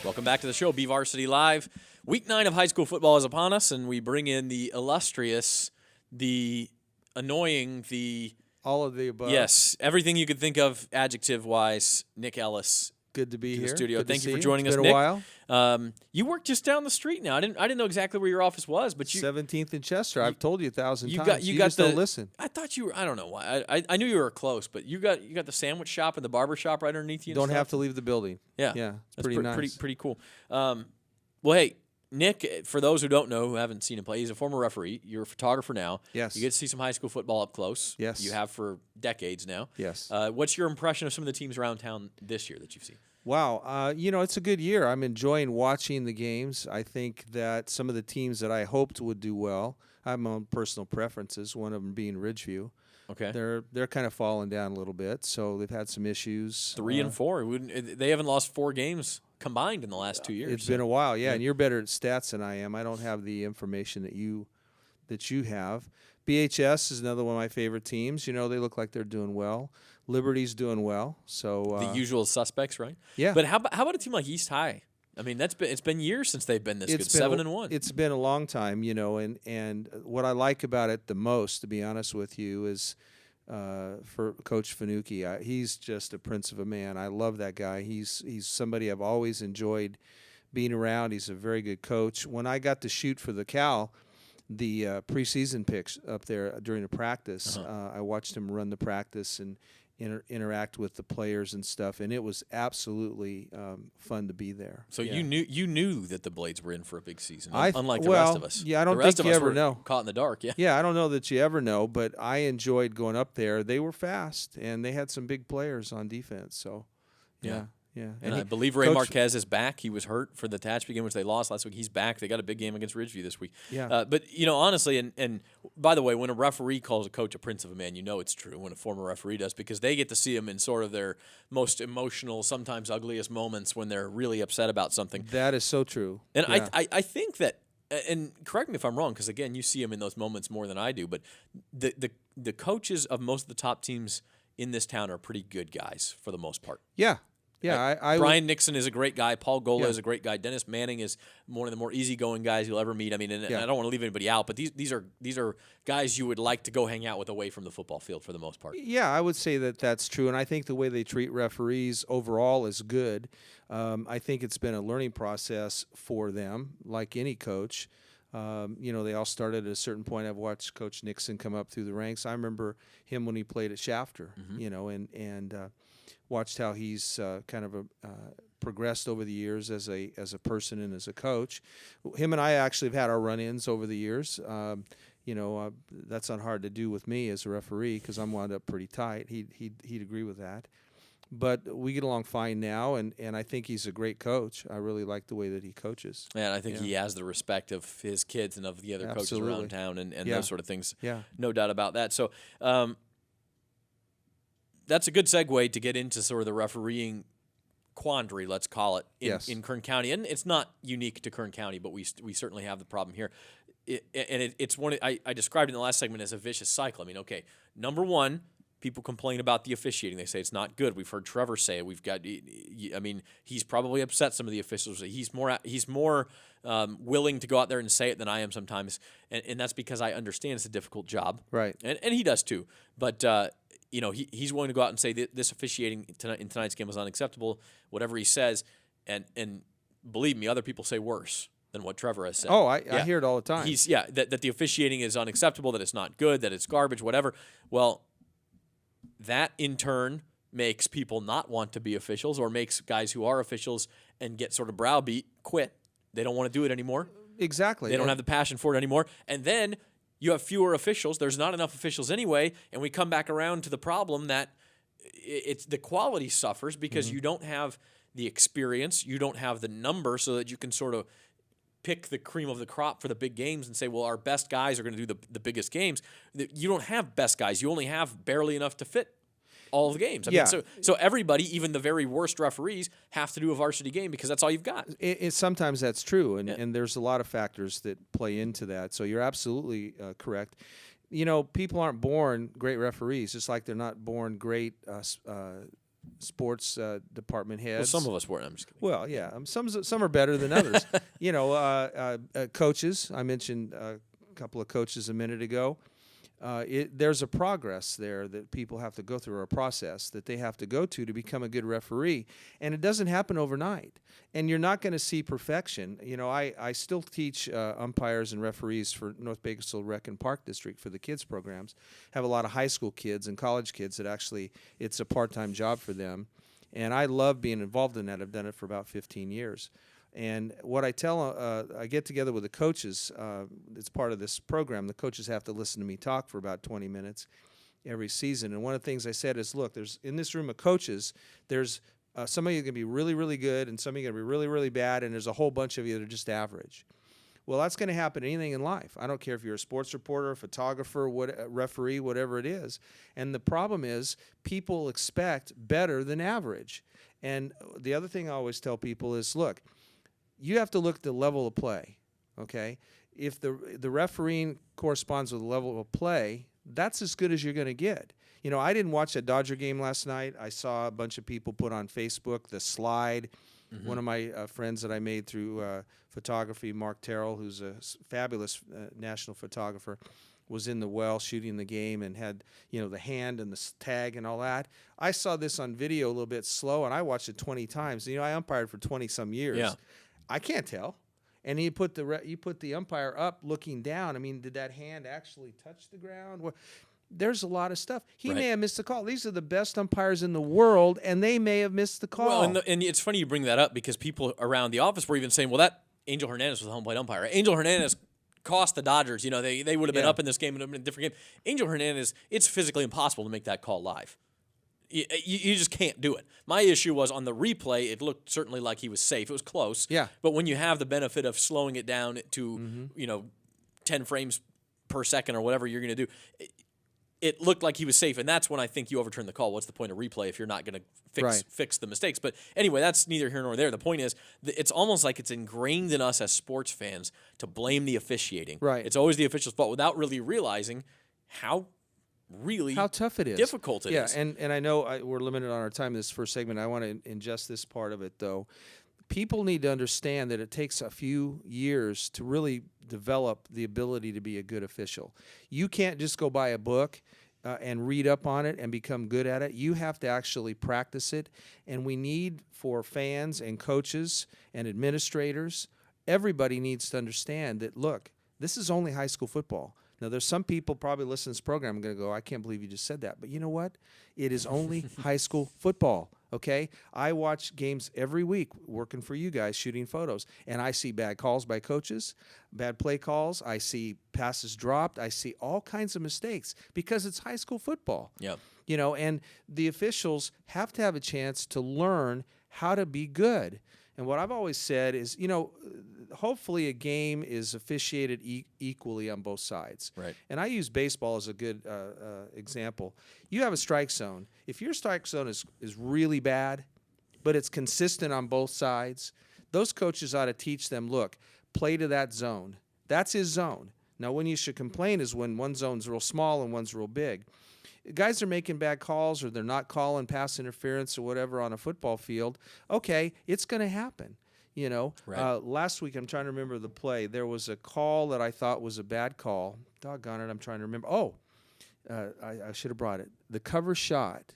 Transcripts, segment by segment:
Welcome back to the show, BVarsity Live. Week 9 of high school football is upon us, and we bring in the illustrious, the annoying, the... all of the above. Yes, everything you could think of adjective-wise, Nick Ellis. Good to be to here. the studio. Good Thank to you for see joining it's us, been Nick. a while. You work just down the street now. I didn't know exactly where your office was, but you 17th and Chester. I've told you 1,000 you times. got you got just the don't listen. I thought you were. I don't know why. I knew you were close, but you got the sandwich shop and the barber shop right underneath you. You don't have to leave the building. Yeah, yeah, that's pretty nice. pretty cool. Well, hey, Nick, for those who don't know, who haven't seen him play, he's a former referee. You're a photographer now. Yes. You get to see some high school football up close. Yes. You have for decades now. Yes. What's your impression of some of the teams around town this year that you've seen? Wow, it's a good year. I'm enjoying watching the games. I think that some of the teams that I hoped would do well, I have my own personal preferences, one of them being Ridgeview. Okay. They're kind of falling down a little bit, so they've had some issues. 3 and 4. They haven't lost 4 games combined in the last 2 years. It's been a while, yeah, and you're better at stats than I am. I don't have the information that you have. BHS is another one of my favorite teams. They look like they're doing well. Liberty's doing well. So the usual suspects, right? Yeah. But how about a team like East High? I mean, it's been years since they've been this good. 7-1. It's been a long time, and what I like about it the most, to be honest with you, is for Coach Fanucchi. He's just a prince of a man. I love that guy. He's somebody I've always enjoyed being around. He's a very good coach. When I got to shoot for the Cal, the preseason picks up there during the practice, I watched him run the practice and interact with the players and stuff, and it was absolutely fun to be there. So yeah. you knew that the Blades were in for a big season, unlike the well, rest of us. Yeah, I don't the rest think of you us ever were know. Caught in the dark, yeah. Yeah, I don't know that you ever know, but I enjoyed going up there. They were fast, and they had some big players on defense. So, yeah. And I believe Ray Marquez is back. He was hurt for the Tehachapi game, which they lost last week. He's back. They got a big game against Ridgeview this week. Yeah. But, honestly, and by the way, when a referee calls a coach a prince of a man, it's true when a former referee does, because they get to see him in sort of their most emotional, sometimes ugliest moments when they're really upset about something. That is so true. And yeah. I think that, and correct me if I'm wrong, because, again, you see him in those moments more than I do, but the coaches of most of the top teams in this town are pretty good guys for the most part. Yeah. Yeah, Brian Nixon is a great guy. Paul Gola is a great guy. Dennis Manning is one of the more easygoing guys you'll ever meet. I mean, and I don't want to leave anybody out, but these are guys you would like to go hang out with away from the football field for the most part. Yeah, I would say that that's true, and I think the way they treat referees overall is good. I think it's been a learning process for them, like any coach. They all started at a certain point. I've watched Coach Nixon come up through the ranks. I remember him when he played at Shafter, and watched how he's kind of progressed over the years as a person and as a coach. Him and I actually have had our run-ins over the years. That's not hard to do with me as a referee because I'm wound up pretty tight. He'd agree with that. But we get along fine now, and I think he's a great coach. I really like the way that he coaches. And I think he has the respect of his kids and of the other coaches around town and those sort of things. Yeah. No doubt about that. So that's a good segue to get into sort of the refereeing quandary, let's call it, in Kern County. And it's not unique to Kern County, but we certainly have the problem here. It's one I described in the last segment as a vicious cycle. I mean, okay, number one, people complain about the officiating. They say it's not good. We've heard Trevor say it. He's probably upset some of the officials. He's more willing to go out there and say it than I am sometimes, and that's because I understand it's a difficult job. Right. And he does too. But he's willing to go out and say that this officiating in tonight's game was unacceptable, whatever he says, and believe me, other people say worse than what Trevor has said. Oh, I hear it all the time. That the officiating is unacceptable, that it's not good, that it's garbage, whatever. Well, that in turn makes people not want to be officials, or makes guys who are officials and get sort of browbeat quit. They don't want to do it anymore. Exactly. They don't have the passion for it anymore. And then you have fewer officials. There's not enough officials anyway, and we come back around to the problem that it's the quality suffers because you don't have the experience, you don't have the number so that you can sort of pick the cream of the crop for the big games and say, well, our best guys are going to do the biggest games. You don't have best guys. You only have barely enough to fit all of the games. I mean, so everybody, even the very worst referees, have to do a varsity game because that's all you've got. Sometimes that's true, and there's a lot of factors that play into that. So you're absolutely correct. People aren't born great referees, just like they're not born great sports department Well, heads. some of us weren't. I'm just kidding. Well, yeah, some are better than others. Coaches. I mentioned a couple of coaches a minute ago. There's a progress there that people have to go through, or a process that they have to go to become a good referee, and it doesn't happen overnight. And you're not going to see perfection. I still teach umpires and referees for North Bakersfield Rec and Park District for the kids programs. Have a lot of high school kids and college kids that actually it's a part-time job for them, and I love being involved in that. I've done it for about 15 years. And what I tell, I get together with the coaches. It's part of this program. The coaches have to listen to me talk for about 20 minutes every season. And one of the things I said is, look, there's in this room of coaches, there's some of you are going to be really, really good, and some of you are going to be really, really bad, and there's a whole bunch of you that are just average. Well, that's going to happen in anything in life. I don't care if you're a sports reporter, a photographer, referee, whatever it is. And the problem is people expect better than average. And the other thing I always tell people is, look, you have to look at the level of play, okay? If the refereeing corresponds with the level of play, that's as good as you're going to get. I didn't watch that Dodger game last night. I saw a bunch of people put on Facebook the slide. Mm-hmm. One of my friends that I made through photography, Mark Terrell, who's a fabulous national photographer, was in the well shooting the game and had, the hand and the tag and all that. I saw this on video a little bit slow, and I watched it 20 times. I umpired for 20-some years. Yeah. I can't tell. And you put the umpire up looking down. I mean, did that hand actually touch the ground? Well, there's a lot of stuff. He may have missed the call. These are the best umpires in the world, and they may have missed the call. Well, and it's funny you bring that up because people around the office were even saying, well, that Angel Hernandez was the home plate umpire. Angel Hernandez cost the Dodgers. They would have been up in this game and it would have been a different game. Angel Hernandez, it's physically impossible to make that call live. You just can't do it. My issue was on the replay, it looked certainly like he was safe. It was close. Yeah. But when you have the benefit of slowing it down to, 10 frames per second or whatever you're going to do, it looked like he was safe. And that's when I think you overturn the call. What's the point of replay if you're not going to fix the mistakes? But anyway, that's neither here nor there. The point is, it's almost like it's ingrained in us as sports fans to blame the officiating. Right. It's always the official's fault without really realizing how tough it is, difficult it is. And I know we're limited on our time in this first segment. I want to ingest this part of it, though. People need to understand that it takes a few years to really develop the ability to be a good official. You can't just go buy a book and read up on it and become good at it. You have to actually practice it, and we need for fans and coaches and administrators, everybody needs to understand that, look, this is only high school football. Now, there's some people probably listening to this program going to go, I can't believe you just said that. But you know what? It is only high school football, okay? I watch games every week working for you guys, shooting photos, and I see bad calls by coaches, bad play calls. I see passes dropped. I see all kinds of mistakes because it's high school football. Yeah. And the officials have to have a chance to learn how to be good. And what I've always said is, hopefully a game is officiated equally on both sides. Right. And I use baseball as a good example. You have a strike zone. If your strike zone is really bad, but it's consistent on both sides, those coaches ought to teach them, look, play to that zone. That's his zone. Now, when you should complain is when one zone's real small and one's real big. Guys are making bad calls or they're not calling pass interference or whatever on a football field. Okay, it's going to happen. Right. Last week, I'm trying to remember the play. There was a call that I thought was a bad call. Doggone it, I'm trying to remember. I should have brought it. The cover shot,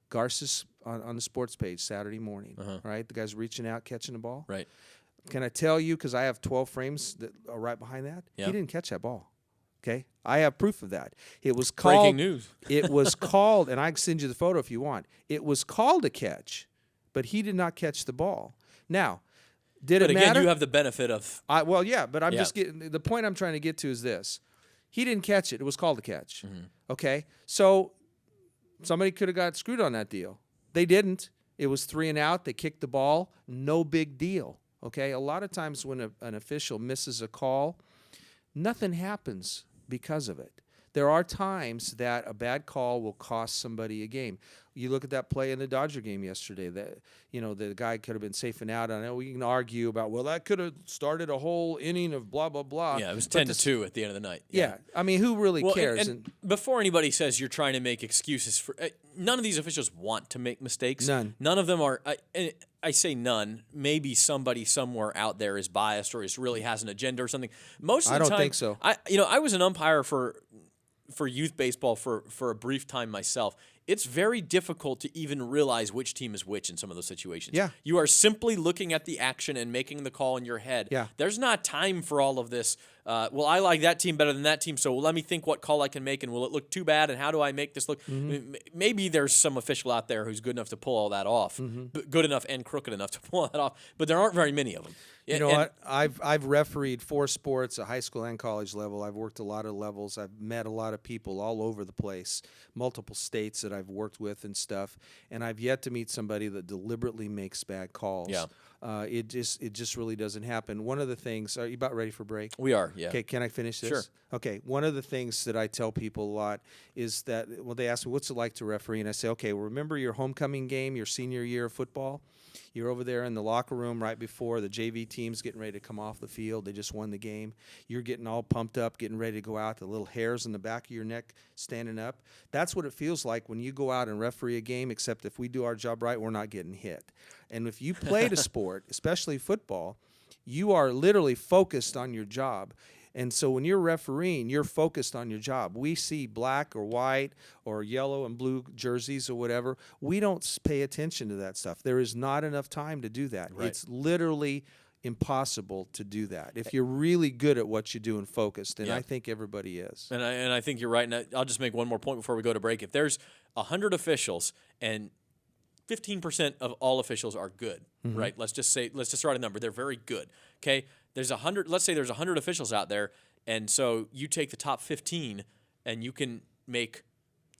Garces on the sports page Saturday morning, right? The guy's reaching out, catching the ball. Right. Can I tell you, because I have 12 frames that are right behind that, he didn't catch that ball. Okay, I have proof of that. It was called. Breaking news. It was called, and I can send you the photo if you want. It was called a catch, but he did not catch the ball. Now, did it matter? But again, you have the benefit of. But I'm just getting the point I'm trying to get to is this: he didn't catch it. It was called a catch. Mm-hmm. Okay, so somebody could have got screwed on that deal. They didn't. It was 3 and out. They kicked the ball. No big deal. Okay, a lot of times when an official misses a call, nothing happens because of it. there are times that a bad call will cost somebody a game. You look at that play in the Dodger game yesterday. That the guy could have been safing out. I know we can argue about, well, that could have started a whole inning of blah blah blah. Yeah, it was 10-2 at the end of the night. Yeah, I mean, who really cares? And before anybody says you're trying to make excuses for, none of these officials want to make mistakes. None of them are. I say none. Maybe somebody somewhere out there is biased or really has an agenda or something. Most of the time, I don't think so. I was an umpire for youth baseball for a brief time myself. It's very difficult to even realize which team is which in some of those situations. Yeah. You are simply looking at the action and making the call in your head. Yeah. There's not time for all of this. Well, I like that team better than that team, so let me think what call I can make, and will it look too bad, and how do I make this look? Maybe there's some official out there who's good enough to pull all that off, good enough and crooked enough to pull that off, but there aren't very many of them. You know what? I've refereed 4 sports at high school and college level. I've worked a lot of levels. I've met a lot of people all over the place, multiple states that I've worked with and stuff, and I've yet to meet somebody that deliberately makes bad calls. Yeah. It just really doesn't happen. One of the things, are you about ready for break? We are, yeah. Okay, can I finish this? Sure. Okay, one of the things that I tell people a lot is that, well, they ask me, what's it like to referee? And I say, okay, well, remember your homecoming game, your senior year of football? You're over there in the locker room right before the JV team's getting ready to come off the field. They just won the game. You're getting all pumped up, getting ready to go out, the little hairs in the back of your neck standing up. That's what it feels like when you go out and referee a game, except if we do our job right, we're not getting hit. And if you played a sport, especially football, you are literally focused on your job. And so when you're refereeing, you're focused on your job. We see black or white or yellow and blue jerseys or whatever. We don't pay attention to that stuff. There is not enough time to do that. Right. It's literally impossible to do that if you're really good at what you do and focused, and I think everybody is. And I think you're right. And I'll just make one more point before we go to break. If there's 100 officials and 15% of all officials are good, right? Let's just write a number. They're very good. Okay, there's 100. Let's say there's 100 officials out there, and so you take the top 15, and you can make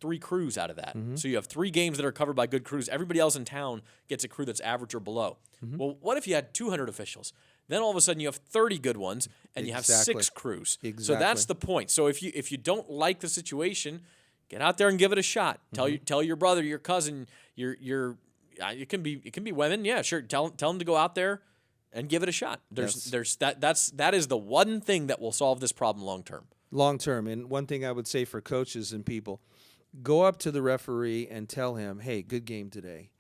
3 crews out of that. So you have 3 games that are covered by good crews. Everybody else in town gets a crew that's average or below. Well, what if you had 200 officials? Then all of a sudden you have 30 good ones, and you have 6 crews. So that's the point. So if you don't like the situation, get out there and give it a shot. Tell your brother, your cousin, it can be women. Yeah, sure. Tell them to go out there and give it a shot. That is the one thing that will solve this problem long term. Long term. And one thing I would say for coaches and people, go up to the referee and tell him, hey, good game today.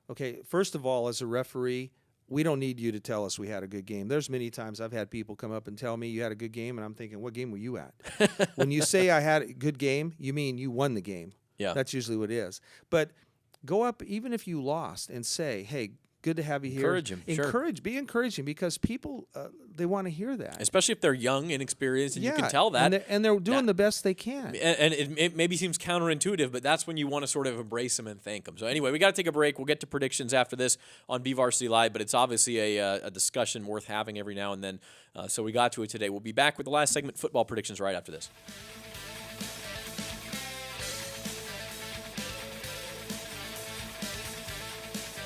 Okay, first of all, as a referee, we don't need you to tell us we had a good game. There's many times I've had people come up and tell me you had a good game, and I'm thinking, what game were you at? When you say I had a good game, you mean you won the game. Yeah. That's usually what it is. But go up, even if you lost, and say, hey, good to have you here. Encourage him. Be encouraging, because people, they want to hear that. Especially if they're young, inexperienced, and you can tell that. And they're doing the best they can. And it maybe seems counterintuitive, but that's when you want to sort of embrace them and thank them. So anyway, we got to take a break. We'll get to predictions after this on BVarsity Live, but it's obviously a discussion worth having every now and then. So we got to it today. We'll be back with the last segment, football predictions, right after this.